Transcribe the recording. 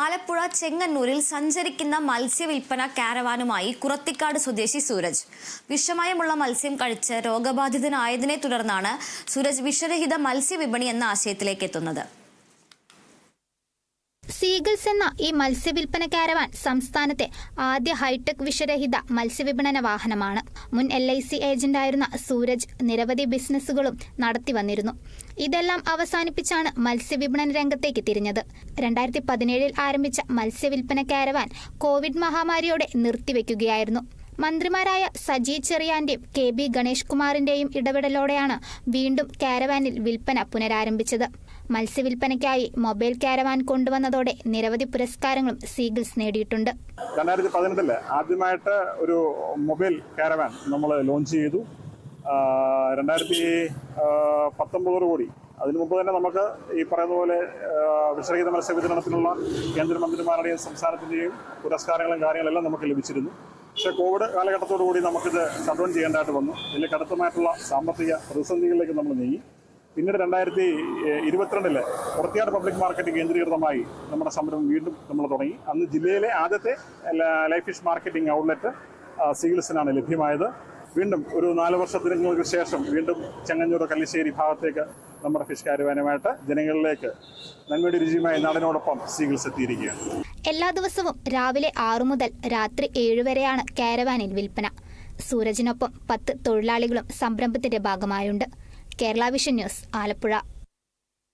ആലപ്പുഴ ചെങ്ങന്നൂരിൽ സഞ്ചരിക്കുന്ന മത്സ്യവില്പന കാരവാനുമായി കുറത്തിക്കാട് സ്വദേശി സൂരജ്. വിഷമയമുള്ള മത്സ്യം കഴിച്ച് രോഗബാധിതനായതിനെ തുടർന്നാണ് സൂരജ് വിഷരഹിത മത്സ്യവിപണി എന്ന ആശയത്തിലേക്ക് എത്തുന്നത്. സീഗിൾസ് എന്ന ഈ മത്സ്യവില്പന കാരവാൻ സംസ്ഥാനത്തെ ആദ്യ ഹൈടെക് വിഷരഹിത മത്സ്യവിപണന വാഹനമാണ്. മുൻ LIC ഏജന്റായിരുന്ന സൂരജ് നിരവധി ബിസിനസ്സുകളും നടത്തി വന്നിരുന്നു. ഇതെല്ലാം അവസാനിപ്പിച്ചാണ് മത്സ്യവിപണന രംഗത്തേക്ക് തിരിഞ്ഞത്. 2017 ആരംഭിച്ച മത്സ്യവില്പന കാരവാൻ കോവിഡ് മഹാമാരിയോടെ നിർത്തിവെക്കുകയായിരുന്നു. മന്ത്രിമാരായ സജി ചെറിയാന്റെയും KB ഗണേഷ് കുമാറിന്റെയും ഇടപെടലോടെയാണ് വീണ്ടും കാരവാനിൽ വിൽപ്പന പുനരാരംഭിച്ചത്. മത്സ്യവില്പനയ്ക്കായി മൊബൈൽ കാരവാൻ കൊണ്ടുവന്നതോടെ നിരവധി പുരസ്കാരങ്ങളും സീഗിൾസ് നേടിയിട്ടുണ്ട്. 2018 ആദ്യമായിട്ട് ഒരു മൊബൈൽ കാരവാൻ നമ്മൾ ലോഞ്ച് ചെയ്തു. 2019 കൂടി അതിനു മുമ്പ് തന്നെ നമുക്ക് ഈ പറയുന്ന പോലെ വിഷരഹിത മത്സ്യവിതരണത്തിനുള്ള കേന്ദ്രമന്ത്രിമാരുടെയും സംസ്ഥാനത്തിൻ്റെയും പുരസ്കാരങ്ങളും കാര്യങ്ങളെല്ലാം നമുക്ക് ലഭിച്ചിരുന്നു. പക്ഷേ കോവിഡ് കാലഘട്ടത്തോടുകൂടി നമുക്കിത് ഷട്ട് ഡൗൺ ചെയ്യേണ്ടതായിട്ട് വന്നു. ഇതിൽ കടുത്തമായിട്ടുള്ള സാമ്പത്തിക പ്രതിസന്ധികളിലേക്ക് നമ്മൾ നീങ്ങി. പിന്നീട് 2022 കുറത്തിയാട് പബ്ലിക് മാർക്കറ്റ് കേന്ദ്രീകൃതമായി നമ്മുടെ സംരംഭം വീണ്ടും നമ്മൾ തുടങ്ങി. അന്ന് ജില്ലയിലെ ആദ്യത്തെ ലൈഫ് ഫിഷ് മാർക്കറ്റിംഗ് ഔട്ട്ലെറ്റ് സീഗിൾസിനാണ് ലഭ്യമായത്. വീണ്ടും ഒരു 4 വർഷങ്ങൾക്ക് ശേഷം വീണ്ടും ചെങ്ങന്നൂർ കല്ലിശ്ശേരി ഭാഗത്തേക്ക് നമ്മുടെ ഫിഷ് കാരവാനുമായിട്ട് ജനങ്ങളിലേക്ക് നന്മയുടെ രുചിയുമായി നാടിനോടൊപ്പം സീഗിൾസ് എത്തിയിരിക്കുകയാണ്. എല്ലാ ദിവസവും രാവിലെ 6 മുതൽ രാത്രി 7 വരെയാണ് കാരവാനിൽ വിൽപ്പന. സൂരജിനൊപ്പം 10 തൊഴിലാളികളും സംരംഭത്തിന്റെ ഭാഗമായുണ്ട്. Kerala vision news, Alappuzha.